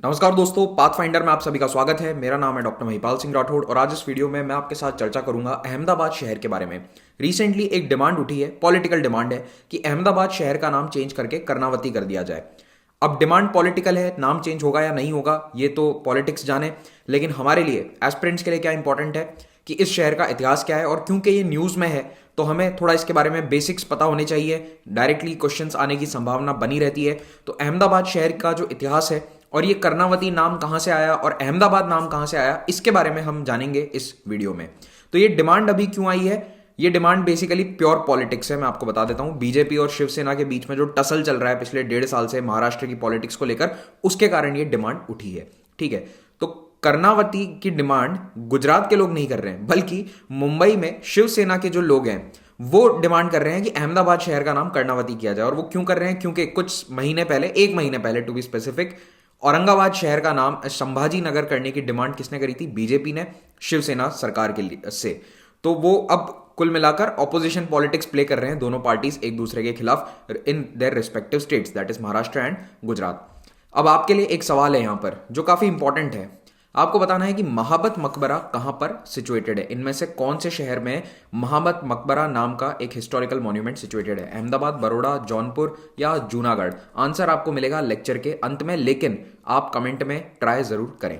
नमस्कार दोस्तों, पाथफाइंडर में आप सभी का स्वागत है। मेरा नाम है डॉक्टर महिपाल सिंह राठौड़ और आज इस वीडियो में मैं आपके साथ चर्चा करूंगा अहमदाबाद शहर के बारे में। रिसेंटली एक डिमांड उठी है, पॉलिटिकल डिमांड है कि अहमदाबाद शहर का नाम चेंज करके कर्णावती कर दिया जाए। अब डिमांड पॉलिटिकल है, नाम चेंज होगा या नहीं होगा ये तो पॉलिटिक्स जाने, लेकिन हमारे लिए एस्पिरेंट्स के लिए क्या इंपॉर्टेंट है कि इस शहर का इतिहास क्या है, और क्योंकि ये न्यूज़ में है तो हमें थोड़ा इसके बारे में बेसिक्स पता होने चाहिए। डायरेक्टली क्वेश्चंस आने की संभावना बनी रहती है। तो अहमदाबाद शहर का जो इतिहास है और ये कर्णावती नाम कहाँ से आया और अहमदाबाद नाम कहाँ से आया, इसके बारे में हम जानेंगे इस वीडियो में। तो ये डिमांड अभी क्यों आई है? ये डिमांड बेसिकली प्योर पॉलिटिक्स है। मैं आपको बता देता हूँ, बीजेपी और शिवसेना के बीच में जो टसल चल रहा है पिछले 1.5 साल से महाराष्ट्र की पॉलिटिक्स को लेकर, उसके कारण ये डिमांड उठी है। ठीक है, तो कर्णावती की डिमांड गुजरात के लोग नहीं कर रहे हैं, बल्कि मुंबई में शिवसेना के जो लोग हैं वो डिमांड कर रहे हैं कि अहमदाबाद शहर का नाम कर्णावती किया जाए। और वो क्यों कर रहे हैं? क्योंकि कुछ महीने पहले, 1 महीने पहले टू बी स्पेसिफिक, औरंगाबाद शहर का नाम संभाजी नगर करने की डिमांड किसने करी थी? बीजेपी ने, शिवसेना सरकार के लिए से। तो वो अब कुल मिलाकर ऑपोजिशन पॉलिटिक्स प्ले कर रहे हैं, दोनों पार्टीज एक दूसरे के खिलाफ in their respective states, that is Maharashtra and Gujarat. अब आपके लिए एक सवाल है यहां पर जो काफी इंपॉर्टेंट है। आपको बताना है कि महाबत मकबरा कहां पर सिचुएटेड है। इनमें से कौन से शहर में महाबत मकबरा नाम का एक हिस्टोरिकल मॉन्यूमेंट सिचुएटेड है? अहमदाबाद, बड़ौदा, जौनपुर या जूनागढ़? आंसर आपको मिलेगा लेक्चर के अंत में, लेकिन आप कमेंट में ट्राई जरूर करें।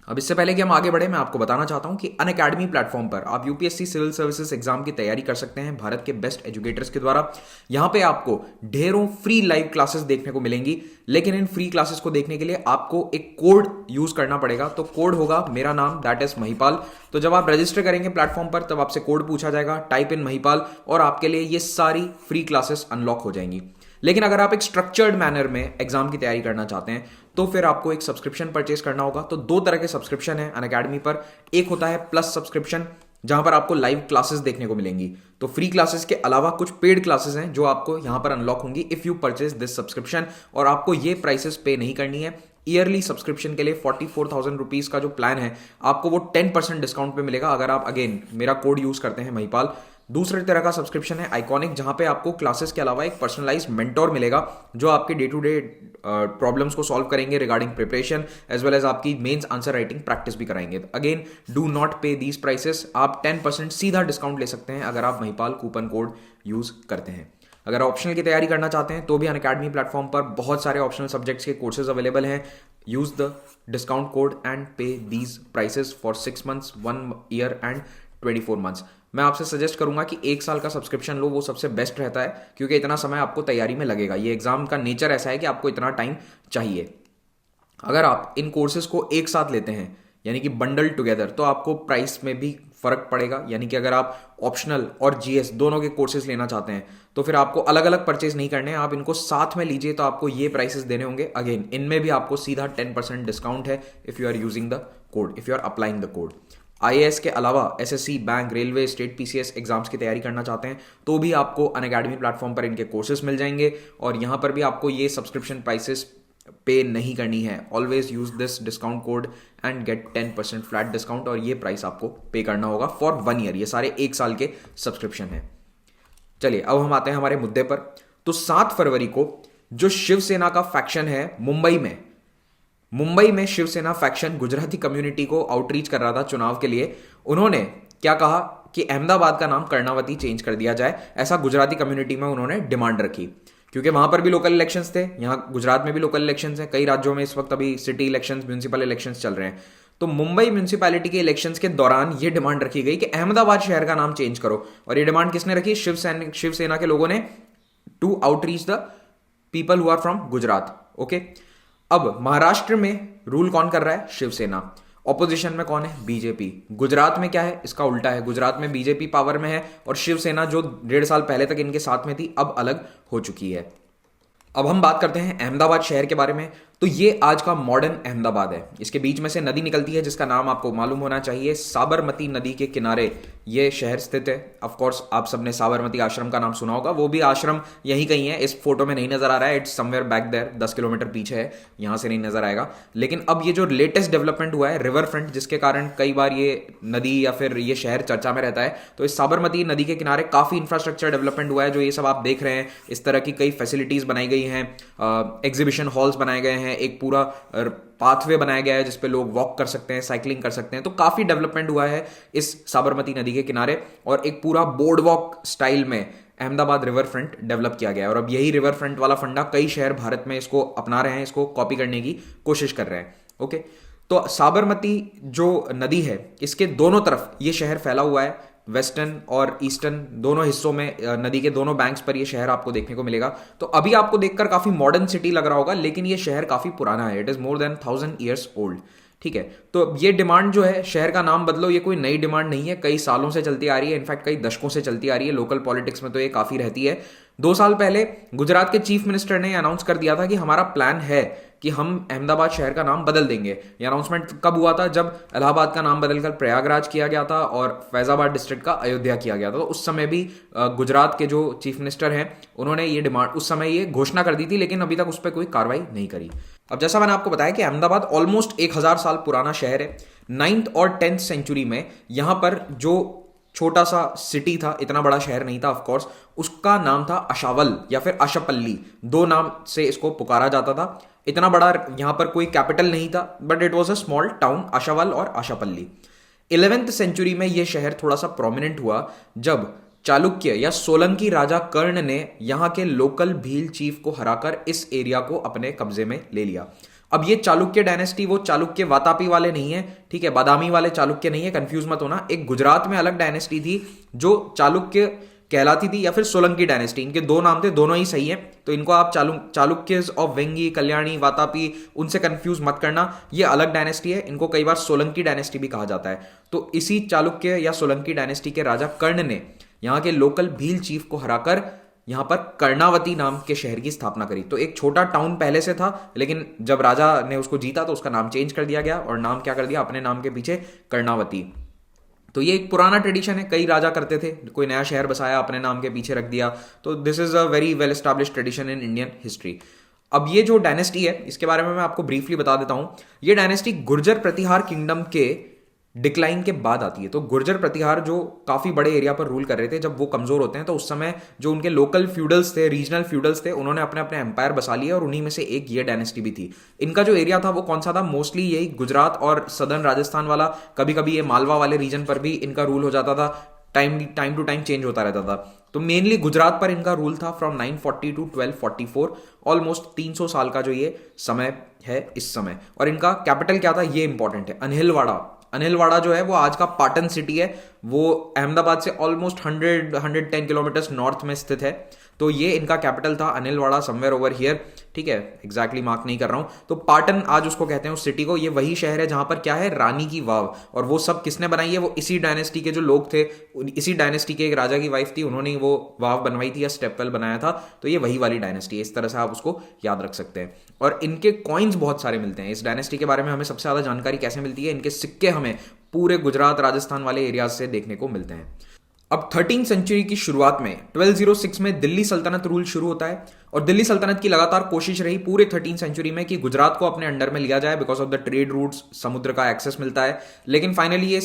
अब इससे पहले कि हम आगे बढ़े, मैं आपको बताना चाहता हूं कि अनअकैडमी प्लेटफॉर्म पर आप यूपीएससी सिविल सर्विसेज एग्जाम की तैयारी कर सकते हैं भारत के बेस्ट एजुकेटर्स के द्वारा। यहां पे आपको ढेरों फ्री लाइव क्लासेस देखने को मिलेंगी, लेकिन इन फ्री क्लासेस को देखने के लिए आपको एक कोड यूज करना पड़ेगा। तो कोड होगा मेरा नाम, दैट इज महिपाल। तो जब आप रजिस्टर करेंगे प्लेटफॉर्म पर, तब आपसे कोड पूछा जाएगा, टाइप इन महिपाल, और आपके लिए ये सारी फ्री क्लासेस अनलॉक हो जाएंगी। लेकिन अगर आप एक स्ट्रक्चर्ड मैनर में एग्जाम की तैयारी करना चाहते हैं तो फिर आपको एक सब्सक्रिप्शन परचेस करना होगा। तो 2 तरह के सब्सक्रिप्शन है अनअकैडमी पर। एक होता है प्लस सब्सक्रिप्शन, जहां पर आपको लाइव क्लासेस देखने को मिलेंगी। तो फ्री क्लासेस के अलावा कुछ पेड क्लासेस हैं जो आपको यहां पर अनलॉक होंगी if you purchase this subscription. और आपको ये प्राइसेस पे नहीं करनी है। ईयरली सब्सक्रिप्शन के लिए 44,000 रुपीज का जो प्लान है, आपको वो 10% डिस्काउंट पे मिलेगा अगर आप अगेन मेरा कोड यूज करते हैं महिपाल। दूसरे तरह का सब्सक्रिप्शन है आइकॉनिक, जहां पे आपको क्लासेस के अलावा एक पर्सनलाइज्ड मेंटोर मिलेगा जो आपके डे टू डे प्रॉब्लम्स को सॉल्व करेंगे regarding preparation, as well as आपकी मेंस आंसर राइटिंग प्रैक्टिस भी कराएंगे। Again, do not pay these prices. आप 10% सीधा डिस्काउंट ले सकते हैं अगर आप महिपाल कूपन कोड यूज करते हैं। अगर ऑप्शनल की तैयारी करना चाहते हैं तो भी अनअकैडमी प्लेटफॉर्म पर बहुत सारे ऑप्शनल सब्जेक्ट्स के कोर्सेज अवेलेबल हैं। Use the discount code and pay these prices for 6 months, 1 year and 24 months। मैं आपसे सजेस्ट करूंगा कि 1 साल का सब्सक्रिप्शन लो, वो सबसे बेस्ट रहता है, क्योंकि इतना समय आपको तैयारी में लगेगा। ये एग्जाम का नेचर ऐसा है कि आपको इतना टाइम चाहिए। अगर आप इन कोर्सेज को एक साथ लेते हैं, यानी कि बंडल टुगेदर, तो आपको प्राइस में भी फर्क पड़ेगा। यानी कि अगर आप ऑप्शनल और जीएस दोनों के कोर्सेज लेना चाहते हैं तो फिर आपको अलग अलग परचेज नहीं करने हैं, आप इनको साथ में लीजिए तो आपको ये प्राइसेस देने होंगे। अगेन, इनमें भी आपको सीधा 10% डिस्काउंट है if you are using the code, if you are applying the code. IAS के अलावा SSC, bank, railway, state PCS exams की तैयारी करना चाहते हैं तो भी आपको अनअकैडमी प्लेटफॉर्म पर इनके कोर्सेज मिल जाएंगे, और यहां पर भी आपको ये सब्सक्रिप्शन प्राइसेस पे नहीं करनी है। Always use this discount code and get 10% flat discount, और ये प्राइस आपको पे करना होगा फॉर 1 year। ये सारे 1 साल के सब्सक्रिप्शन है। चलिए अब हम आते हैं हमारे मुद्दे पर। तो 7 फरवरी को जो शिवसेना का फैक्शन है मुंबई में शिवसेना फैक्शन गुजराती कम्युनिटी को आउटरीच कर रहा था चुनाव के लिए। उन्होंने क्या कहा कि अहमदाबाद का नाम कर्णावती चेंज कर दिया जाए, ऐसा गुजराती कम्युनिटी में उन्होंने डिमांड रखी। क्योंकि वहां पर भी लोकल इलेक्शंस थे, यहां गुजरात में भी लोकल इलेक्शंस हैं, कई राज्यों में इस वक्त अभी सिटी इलेक्शंस, म्यूनिसिपल इलेक्शंस चल रहे हैं। तो मुंबई म्यूनिसिपैलिटी के इलेक्शंस के दौरान यह डिमांड रखी गई कि अहमदाबाद शहर का नाम चेंज करो। और ये डिमांड किसने रखी? शिवसेना के लोगों ने, to outreach the people who are from Gujarat. Okay, अब महाराष्ट्र में रूल कौन कर रहा है? शिवसेना। ऑपोजिशन में कौन है? बीजेपी। गुजरात में क्या है? इसका उल्टा है। गुजरात में बीजेपी पावर में है और शिवसेना जो 1.5 साल पहले तक इनके साथ में थी, अब अलग हो चुकी है। अब हम बात करते हैं अहमदाबाद शहर के बारे में। तो ये आज का मॉडर्न अहमदाबाद है। इसके बीच में से नदी निकलती है जिसका नाम आपको मालूम होना चाहिए। साबरमती नदी के किनारे ये शहर स्थित है। ऑफ कोर्स आप सबने साबरमती आश्रम का नाम सुना होगा, वो भी आश्रम यहीं कहीं है। इस फोटो में नहीं नजर आ रहा है, it's somewhere back there, 10 kilometre पीछे है, यहां से नहीं नजर आएगा। लेकिन अब ये जो लेटेस्ट डेवलपमेंट हुआ है रिवर फ्रंट, जिसके कारण कई बार ये नदी या फिर ये शहर चर्चा में रहता है, तो इस साबरमती नदी के किनारे काफी इंफ्रास्ट्रक्चर डेवलपमेंट हुआ है। जो ये सब आप देख रहे हैं, इस तरह की कई फैसिलिटीज बनाई गई हैं, एग्जीबिशन हॉल्स बनाए गए हैं, एक पूरा पाथवे बनाया गया है जिसपे लोग वॉक कर सकते हैं, साइकिलिंग कर सकते हैं। तो काफी डेवलपमेंट हुआ है इस साबरमती नदी के किनारे और एक पूरा बोर्ड वॉक स्टाइल में अहमदाबाद रिवर फ्रंट डेवलप किया गया है। और अब यही रिवर फ्रंट वाला फंडा कई शहर भारत में इसको अपना रहे हैं, इसको कॉपी करने की कोशिश कर रहे हैं। ओके, तो साबरमती जो नदी है इसके दोनों तरफ ये शहर फैला हुआ है, वेस्टर्न और ईस्टर्न दोनों हिस्सों में नदी के दोनों बैंक्स पर ये शहर आपको देखने को मिलेगा। तो अभी आपको देखकर काफी मॉडर्न सिटी लग रहा होगा, लेकिन ये शहर काफी पुराना है। It is more than 1000 years old. ठीक है, तो ये डिमांड जो है शहर का नाम बदलो, ये कोई नई डिमांड नहीं है, कई सालों से चलती आ रही है, इनफैक्ट कई दशकों से चलती आ रही है। लोकल पॉलिटिक्स में तो ये काफी रहती है। 2 साल पहले गुजरात के चीफ मिनिस्टर ने अनाउंस कर दिया था कि हमारा प्लान है कि हम अहमदाबाद शहर का नाम बदल देंगे। ये अनाउंसमेंट कब हुआ था? जब इलाहाबाद का नाम बदलकर प्रयागराज किया गया था और फैजाबाद डिस्ट्रिक्ट का अयोध्या किया गया था। तो उस समय भी गुजरात के जो चीफ मिनिस्टर हैं उन्होंने ये डिमांड, उस समय ये घोषणा कर दी थी, लेकिन अभी तक उस पर कोई कार्रवाई नहीं करी। अब जैसा मैंने आपको बताया कि अहमदाबाद ऑलमोस्ट 1000 साल पुराना शहर है। 9th और 10th सेंचुरी में यहां पर जो छोटा सा सिटी था, इतना बड़ा शहर नहीं था ऑफकोर्स, उसका नाम था अशावल या फिर अशपल्ली, 2 नाम से इसको पुकारा जाता था। इतना बड़ा यहां पर कोई कैपिटल नहीं था, but it was a small town, Ashaval और अशपल्ली। 11th सेंचुरी में यह शहर थोड़ा सा प्रोमिनेंट हुआ जब चालुक्य या सोलंकी राजा कर्ण ने यहां के लोकल भील चीफ को हराकर इस एरिया को अपने कब्जे में ले लिया। अब ये चालुक्य डायनेस्टी वो चालुक्य वातापी वाले नहीं है, ठीक है, बादामी वाले चालुक्य नहीं है, कंफ्यूज मत होना। एक गुजरात में अलग डायनेस्टी थी जो चालुक्य कहलाती थी या फिर सोलंकी डायनेस्टी, इनके 2 नाम थे, दोनों ही सही है। तो इनको आप चालुक्यज ऑफ वेंगी, कल्याणी, वातापी उनसे कंफ्यूज मत करना, ये अलग डायनेस्टी है। इनको कई बार सोलंकी डायनेस्टी भी कहा जाता है। तो इसी चालुक्य या सोलंकी डायनेस्टी के राजा कर्ण ने यहाँ के लोकल भील चीफ को हराकर यहां पर कर्णावती नाम के शहर की स्थापना करी। तो एक छोटा टाउन पहले से था, लेकिन जब राजा ने उसको जीता तो उसका नाम चेंज कर दिया गया और नाम क्या कर दिया अपने नाम के पीछे, कर्णावती। तो ये एक पुराना ट्रेडिशन है, कई राजा करते थे, कोई नया शहर बसाया अपने नाम के पीछे रख दिया। तो this is a very well established tradition in Indian history. अब ये जो डायनेस्टी है इसके बारे में मैं आपको ब्रीफली बता देता हूं। ये डायनेस्टी गुर्जर प्रतिहार किंगडम के डिक्लाइन के बाद आती है। तो गुर्जर प्रतिहार जो काफी बड़े एरिया पर रूल कर रहे थे, जब वो कमजोर होते हैं तो उस समय जो उनके लोकल फ्यूडल्स थे, रीजनल फ्यूडल्स थे, उन्होंने अपने अपने एम्पायर बसा लिए और उन्हीं में से एक ये डायनेस्टी भी थी। इनका जो एरिया था वो कौन सा था? मोस्टली यही गुजरात और सदर्न राजस्थान वाला, कभी कभी ये मालवा वाले रीजन पर भी इनका रूल हो जाता था, टाइम टू टाइम चेंज होता रहता था। तो मेनली गुजरात पर इनका रूल था फ्रॉम 940 टू 1244, ऑलमोस्ट 300 साल का जो ये समय है इस समय। और इनका कैपिटल क्या था ये इंपॉर्टेंट है, अनिलवाड़ा। अनिलवाड़ा जो है वो आज का पाटन सिटी है, वो अहमदाबाद से ऑलमोस्ट 110 किलोमीटर नॉर्थ में स्थित है। तो ये इनका कैपिटल था, अनिलवाड़ा, समवेयर ओवर हियर, ठीक है, एग्जैक्टली मार्क नहीं कर रहा हूं। तो पाटन आज उसको कहते हैं उस सिटी को। ये वही शहर है जहां पर क्या है, रानी की वाव, और वो सब किसने बनाई है? वो इसी डायनेस्टी के जो लोग थे, इसी डायनेस्टी के एक राजा की वाइफ थी, उन्होंने वो वाव बनवाई थी या स्टेपवेल बनाया था। तो ये वही वाली डायनेस्टी है, इस तरह से आप उसको याद रख सकते हैं। और इनके कॉइन्स बहुत सारे मिलते हैं। इस डायनेस्टी के बारे में हमें सबसे ज्यादा जानकारी कैसे मिलती है? इनके सिक्के हमें पूरे गुजरात राजस्थान वाले एरियाज से देखने को मिलते हैं। अब 13th सेंचुरी की शुरुआत में 1206 में दिल्ली सल्तनत रूल शुरू होता है और दिल्ली सल्तनत की लगातार कोशिश रही पूरे 13th सेंचुरी में कि गुजरात को अपने अंडर में लिया जाए, because of the trade routes, समुद्र का एक्सेस मिलता है। लेकिन फाइनली ये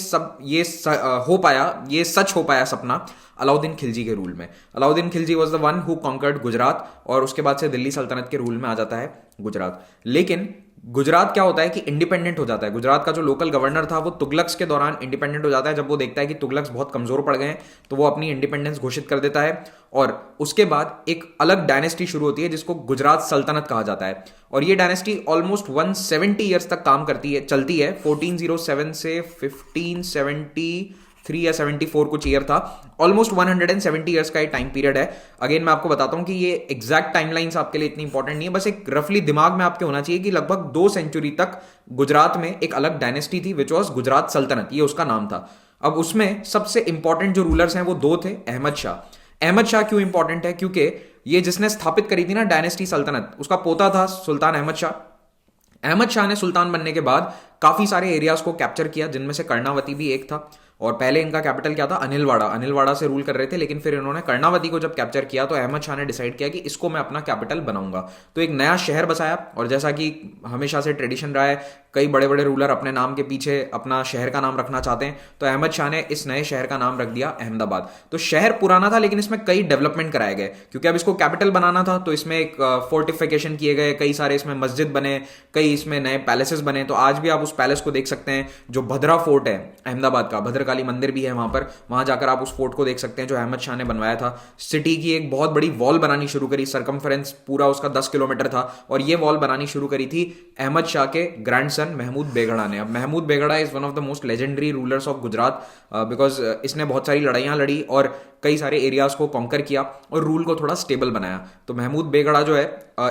सच हो पाया सपना अलाउद्दीन खिलजी के रूल में। Alauddin Khilji was the one who conquered Gujarat और उसके बाद से दिल्ली सल्तनत के रूल में आ जाता है गुजरात। लेकिन गुजरात क्या होता है कि इंडिपेंडेंट हो जाता है। गुजरात का जो लोकल गवर्नर था वो तुगलक्स के दौरान इंडिपेंडेंट हो जाता है। जब वो देखता है कि तुगलक्स बहुत कमजोर पड़ गए हैं तो वो अपनी इंडिपेंडेंस घोषित कर देता है और उसके बाद एक अलग डायनेस्टी शुरू होती है जिसको गुजरात सल्तनत कहा जाता है। और ये डायनेस्टी ऑलमोस्ट 170 ईयर्स तक काम करती है, चलती है। 1407 से 1573 या 74 कुछ ईयर था, ऑलमोस्ट 170 ईयर्स का ये टाइम पीरियड है। अगेन मैं आपको बताता हूं कि ये एग्जैक्ट टाइमलाइंस आपके लिए इतनी इंपॉर्टेंट नहीं है, बस एक रफली दिमाग में आपके होना चाहिए कि लगभग 2 सेंचुरी तक गुजरात में एक अलग डायनेस्टी थी विच वॉज गुजरात सल्तनत, ये उसका नाम था। अब उसमें सबसे इंपॉर्टेंट जो रूलर्स हैं वो 2 थे, अहमद शाह। अहमद शाह क्यों इंपॉर्टेंट है? क्योंकि ये जिसने स्थापित करी थी ना डायनेस्टी सल्तनत, उसका पोता था सुल्तान अहमद शाह। अहमद शाह ने सुल्तान बनने के बाद काफी सारे एरियाज को कैप्चर किया, जिनमें से कर्णावती भी एक था। और पहले इनका कैपिटल क्या था? अनिलवाड़ा। अनिलवाड़ा से रूल कर रहे थे, लेकिन फिर इन्होंने कर्णावती को जब कैप्चर किया तो अहमद शाह ने डिसाइड किया कि इसको मैं अपना कैपिटल बनाऊंगा। तो एक नया शहर बसाया और जैसा कि हमेशा से ट्रेडिशन रहा है कई बड़े बड़े रूलर अपने नाम के पीछे अपना शहर का नाम रखना चाहते हैं, तो अहमद शाह ने इस नए शहर का नाम रख दिया अहमदाबाद। तो शहर पुराना था लेकिन इसमें कई डेवलपमेंट कराए गए, क्योंकि अब इसको कैपिटल बनाना था, तो इसमें एक फोर्टिफिकेशन किए गए, कई सारे इसमें मस्जिद बने, कई इसमें नए पैलेसेस बने। तो आज भी आप उस पैलेस को देख सकते हैं, जो भद्रा फोर्ट है अहमदाबाद का, भद्रकाली मंदिर भी है वहां पर, वहां जाकर आप उस फोर्ट को देख सकते हैं जो अहमद शाह ने बनवाया था। सिटी की एक बहुत बड़ी वॉल बनानी शुरू करी, सरकमफरेंस पूरा उसका 10 किलोमीटर था, और ये वॉल बनानी शुरू करी थी अहमद शाह के ग्रैंडसन महमूद बेगड़ा ने। अब Mahmud Begada is one of the most legendary rulers of Gujarat, because इसने बहुत सारी लड़ाइयां लड़ी और कई सारे एरियाज को कॉन्कर किया और रूल को थोड़ा स्टेबल बनाया। तो महमूद बेगड़ा जो है,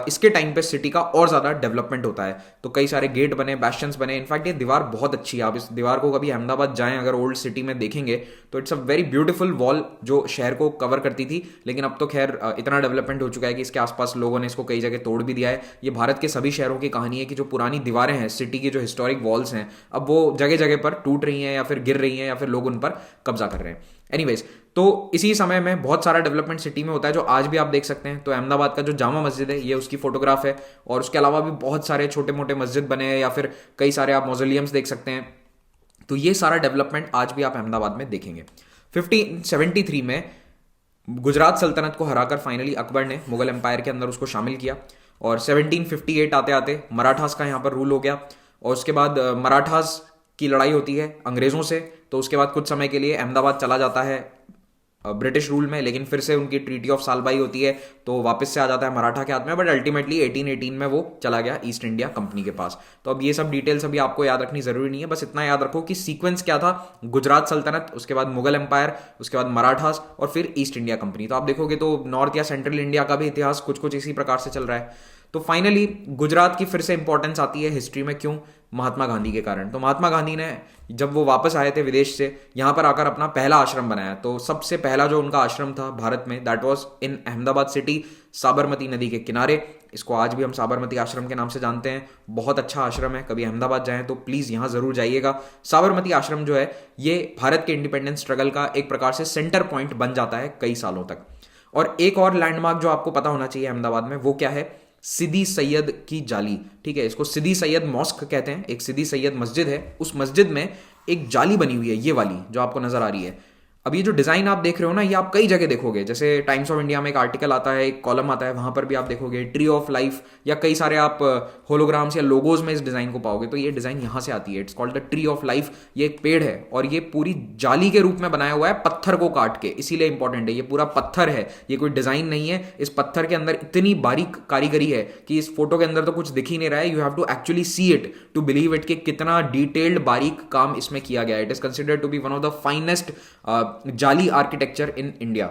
इसके टाइम पे सिटी का और ज्यादा डेवलपमेंट होता है, तो कई सारे गेट बने, बैस्टियंस बने। इनफैक्ट ये दीवार बहुत अच्छी है, आप इस दीवार को कभी अहमदाबाद जाएं अगर ओल्ड सिटी में देखेंगे तो it's a very beautiful wall जो शहर को कवर करती थी। लेकिन अब तो खैर इतना डेवलपमेंट हो चुका है कि इसके आसपास लोगों ने इसको कई जगह तोड़ भी दिया है। ये भारत के सभी शहरों की कहानी है कि जो पुरानी दीवारें हैं, सिटी की जो हिस्टोरिक वॉल्स हैं, अब वो जगह जगह पर टूट रही हैं या फिर गिर रही हैं या फिर लोग उन पर कब्जा कर रहे हैं। एनीवेज, तो इसी समय में बहुत सारा डेवलपमेंट सिटी में होता है जो आज भी आप देख सकते हैं। तो अहमदाबाद का जो जामा मस्जिद है, ये उसकी फोटोग्राफ है, और उसके अलावा भी बहुत सारे छोटे मोटे मस्जिद बने हैं या फिर कई सारे आप मौजोलियम्स देख सकते हैं। तो ये सारा डेवलपमेंट आज भी आप अहमदाबाद में देखेंगे। 1573 में गुजरात सल्तनत को हराकर फाइनली अकबर ने मुगल एम्पायर के अंदर उसको शामिल किया, और 1758 आते आते मराठास का यहाँ पर रूल हो गया, और उसके बाद मराठास की लड़ाई होती है अंग्रेजों से। तो उसके बाद कुछ समय के लिए अहमदाबाद चला जाता है ब्रिटिश रूल में, लेकिन फिर से उनकी ट्रीटी ऑफ सालबाई होती है तो वापस से आ जाता है मराठा के हाथ में, बट अल्टीमेटली 1818 में वो चला गया ईस्ट इंडिया कंपनी के पास। तो अब ये सब डिटेल्स अभी आपको याद रखनी जरूरी नहीं है, बस इतना याद रखो कि सीक्वेंस क्या था, गुजरात सल्तनत, उसके बाद मुगल एम्पायर, उसके बाद मराठास, और फिर ईस्ट इंडिया कंपनी। तो आप देखोगे तो नॉर्थ या सेंट्रल इंडिया का भी इतिहास कुछ कुछ इसी प्रकार से चल रहा है। तो फाइनली गुजरात की फिर से इंपॉर्टेंस आती है हिस्ट्री में, क्यों? महात्मा गांधी के कारण। तो महात्मा गांधी ने जब वो वापस आए थे विदेश से, यहाँ पर आकर अपना पहला आश्रम बनाया। तो सबसे पहला जो उनका आश्रम था भारत में, that was in Ahmedabad city, Sabarmati नदी के किनारे। इसको आज भी हम साबरमती आश्रम के नाम से जानते हैं। बहुत अच्छा आश्रम है, कभी अहमदाबाद जाएं तो प्लीज यहाँ जरूर जाइएगा। साबरमती आश्रम जो है, ये भारत के इंडिपेंडेंस स्ट्रगल का एक प्रकार से सेंटर पॉइंट बन जाता है कई सालों तक। और एक और लैंडमार्क जो आपको पता होना चाहिए अहमदाबाद में, वो क्या है? सिदी सैयद की जाली। ठीक है, इसको सिदी सैयद मॉस्क कहते हैं। एक सिदी सैयद मस्जिद है, उस मस्जिद में एक जाली बनी हुई है, ये वाली जो आपको नजर आ रही है। अब ये जो डिजाइन आप देख रहे हो ना, ये आप कई जगह देखोगे, जैसे टाइम्स ऑफ इंडिया में एक आर्टिकल आता है, एक कॉलम आता है, वहां पर भी आप देखोगे ट्री ऑफ लाइफ, या कई सारे आप होलोग्राम्स या लोगोज में इस डिजाइन को पाओगे। तो ये डिजाइन यहां से आती है, it's called the tree of life. ये एक पेड़ है और ये पूरी जाली के रूप में बनाया हुआ है, पत्थर को काट के, इसीलिए इंपॉर्टेंट है। ये पूरा पत्थर है, ये कोई डिजाइन नहीं है। इस पत्थर के अंदर इतनी बारीक कारीगरी है कि इस फोटो के अंदर तो कुछ दिख ही नहीं रहा है। You have to actually see it to believe it कि कितना डिटेल्ड बारीक काम इसमें किया गया है। It is considered to be one of the finest jaali architecture in India.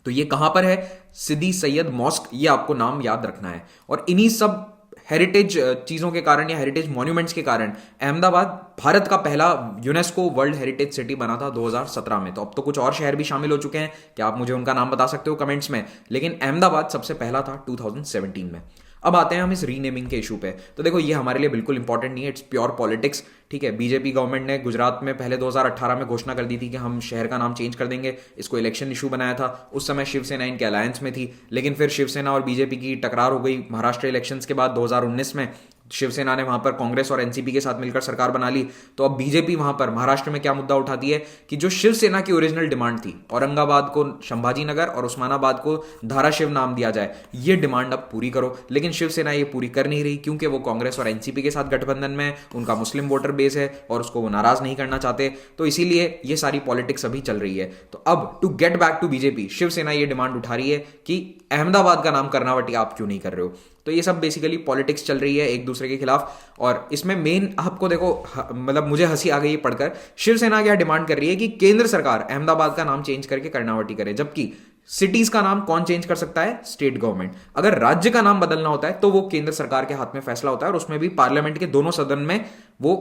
तो ये कहां पर है? सिदी सैयद मॉस्क, ये आपको नाम याद रखना है। और इन्हीं सब हेरिटेज चीजों के कारण या हेरिटेज मॉन्यूमेंट्स के कारण अहमदाबाद भारत का पहला यूनेस्को वर्ल्ड हेरिटेज सिटी बना था 2017 में। तो अब तो कुछ और शहर भी शामिल हो चुके हैं, क्या आप मुझे उनका नाम बता सकते हो कमेंट्स में? लेकिन अहमदाबाद सबसे पहला था 2017 में। अब आते हैं हम इस रीनेमिंग के इशू पे। तो देखो, ये हमारे लिए बिल्कुल इंपॉर्टेंट नहीं है, इट्स प्योर पॉलिटिक्स। ठीक है, बीजेपी गवर्नमेंट ने गुजरात में पहले 2018 में घोषणा कर दी थी कि हम शहर का नाम चेंज कर देंगे। इसको इलेक्शन इशू बनाया था, उस समय शिवसेना इनके अलायंस में थी, लेकिन फिर शिवसेना और बीजेपी की टकरार हो गई महाराष्ट्र इलेक्शंस के बाद 2019 में। शिवसेना ने वहां पर कांग्रेस और एनसीपी के साथ मिलकर सरकार बना ली। तो अब बीजेपी वहां पर महाराष्ट्र में क्या मुद्दा उठाती है कि जो शिवसेना की ओरिजिनल डिमांड थी, औरंगाबाद को संभाजी नगर और उस्मानाबाद को धाराशिव नाम दिया जाए, ये डिमांड अब पूरी करो। लेकिन शिवसेना ये पूरी कर नहीं रही, क्योंकि वो कांग्रेस और एनसीपी के साथ गठबंधन में, उनका मुस्लिम वोटर बेस है और उसको वो नाराज नहीं करना चाहते। तो इसीलिए ये सारी पॉलिटिक्स अभी चल रही है। तो अब to get back to BJP, Shiv Sena ये डिमांड उठा रही है कि अहमदाबाद का नाम कर्नावटी आप क्यों नहीं कर रहे हो। तो ये सब बेसिकली पॉलिटिक्स चल रही है एक दूसरे के खिलाफ। और इसमें मेन आपको देखो, मतलब मुझे हंसी आ गई पढ़कर, शिवसेना क्या डिमांड कर रही है कि केंद्र सरकार अहमदाबाद का नाम चेंज करके कर्नावटी करे, जबकि सिटीज का नाम कौन चेंज कर सकता है? State government. अगर राज्य का नाम बदलना होता है तो वो केंद्र सरकार के हाथ में फैसला होता है, और उसमें भी पार्लियामेंट के दोनों सदन में वो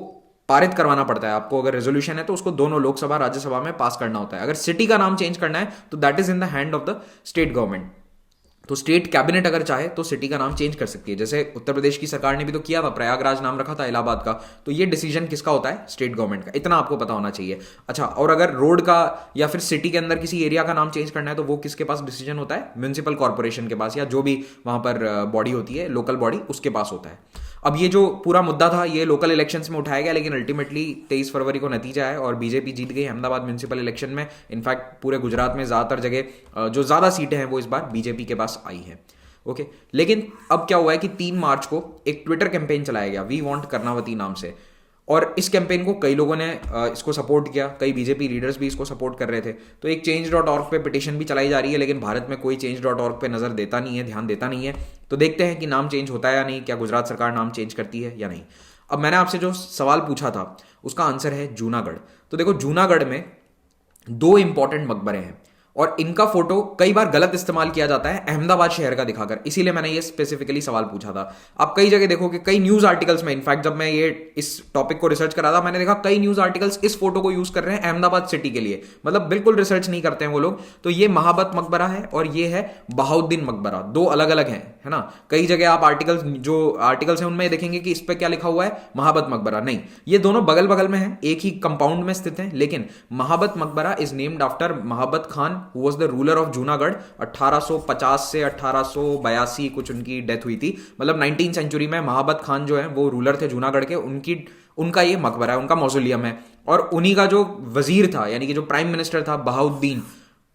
पारित करवाना पड़ता है आपको। अगर रेजोल्यूशन है तो उसको दोनों लोकसभा राज्यसभा में पास करना होता है। अगर सिटी का नाम चेंज करना है तो that is in the hand of the state government. तो स्टेट कैबिनेट अगर चाहे तो सिटी का नाम चेंज कर सकती है। जैसे उत्तर प्रदेश की सरकार ने भी तो किया था, प्रयागराज नाम रखा था इलाहाबाद का। तो ये डिसीजन किसका होता है? स्टेट गवर्नमेंट का। इतना आपको पता होना चाहिए। अच्छा, और अगर रोड का या फिर सिटी के अंदर किसी एरिया का नाम चेंज करना है तो वो किसके पास डिसीजन होता है? म्युनिसिपल कॉर्पोरेशन के पास, या जो भी वहां पर बॉडी होती है, लोकल बॉडी, उसके पास होता है। अब ये जो पूरा मुद्दा था ये लोकल इलेक्शंस में उठाया गया, लेकिन अल्टीमेटली 23 फरवरी को नतीजा है और बीजेपी जीत गई अहमदाबाद म्यूनिसिपल इलेक्शन में। इनफैक्ट पूरे गुजरात में ज़्यादातर जगह जो ज़्यादा सीटें हैं वो इस बार बीजेपी के पास आई हैं। ओके, लेकिन अब क्या हुआ है कि 3 मार्च को एक ट्विटर कैंपेन चलाया गया वी वांट कर्नावती नाम से, और इस कैंपेन को कई लोगों ने इसको सपोर्ट किया, कई बीजेपी लीडर्स भी इसको सपोर्ट कर रहे थे। तो एक change.org पे पिटीशन भी चलाई जा रही है, लेकिन भारत में कोई change.org पे नज़र देता नहीं है, ध्यान देता नहीं है। तो देखते हैं कि नाम चेंज होता है या नहीं, क्या गुजरात सरकार नाम चेंज करती है या नहीं। अब मैंने आपसे जो सवाल पूछा था उसका आंसर है जूनागढ़। तो देखो, जूनागढ़ में 2 इंपॉर्टेंट मकबरे हैं और इनका फोटो कई बार गलत इस्तेमाल किया जाता है अहमदाबाद शहर का दिखाकर, इसीलिए मैंने ये स्पेसिफिकली सवाल पूछा था। आप कई जगह देखोगे, कई न्यूज आर्टिकल्स में, इनफैक्ट जब मैं ये इस टॉपिक को रिसर्च कर रहा था मैंने देखा कई न्यूज आर्टिकल्स इस फोटो को यूज कर रहे हैं अहमदाबाद सिटी के लिए, मतलब बिल्कुल रिसर्च नहीं करते हैं वो लोग। तो ये महाबत मकबरा है और ये है बहाउद्दीन मकबरा, 2 अलग अलग हैं, है ना। कई जगह आप आर्टिकल्स हैं उनमें देखेंगे कि इस पे क्या लिखा हुआ है, महाबत मकबरा। नहीं, ये दोनों बगल बगल में है, एक ही कंपाउंड में स्थित है, लेकिन महाबत मकबरा is named after Mahabat Khan who was the ruler of Junagadh. 1850 से 1882 कुछ उनकी डेथ हुई थी, मतलब 19th सेंचुरी में महाबत खान जो है वो रूलर थे जूनागढ़ के, उनका ये मकबरा है, उनका मौजूलियम है। और उन्हीं का जो वजीर था, यानी कि जो प्राइम मिनिस्टर था बहाउद्दीन,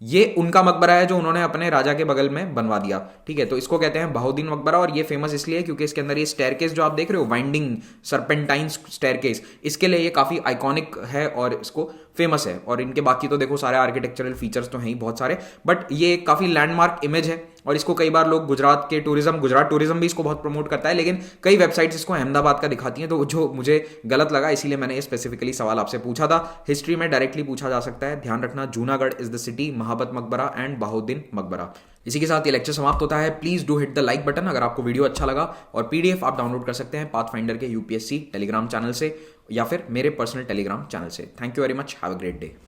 ये उनका मकबरा है जो उन्होंने अपने राजा के बगल में बनवा दिया। ठीक है, तो इसको कहते हैं बहाउद्दीन मकबरा, और ये फेमस इसलिए है क्योंकि इसके अंदर ये स्टेयरकेस जो आप देख रहे हो, वाइंडिंग सर्पेंटाइन स्टेयरकेस, इसके लिए ये काफी आइकॉनिक है और इसको फेमस है। और इनके बाकी तो देखो सारे आर्किटेक्चरल फीचर्स तो हैं ही बहुत सारे, बट ये एक काफी लैंडमार्क इमेज है और इसको कई बार लोग गुजरात टूरिज्म भी इसको बहुत प्रमोट करता है, लेकिन कई वेबसाइट्स इसको अहमदाबाद का दिखाती हैं, तो जो मुझे गलत लगा इसीलिए मैंने ये स्पेसिफिकली सवाल आपसे पूछा था। हिस्ट्री में डायरेक्टली पूछा जा सकता है, ध्यान रखना। Junagadh is the city, Mahabat मकबरा एंड बहाउद्दीन मकबरा। इसी के साथ ये लेक्चर समाप्त होता है। Please do hit the like button अगर आपको वीडियो अच्छा लगा, और पीडीएफ आप डाउनलोड कर सकते हैं पाथफाइंडर के यूपीएससी टेलीग्राम चैनल से या फिर मेरे पर्सनल टेलीग्राम चैनल से। Thank you very much, have a great day.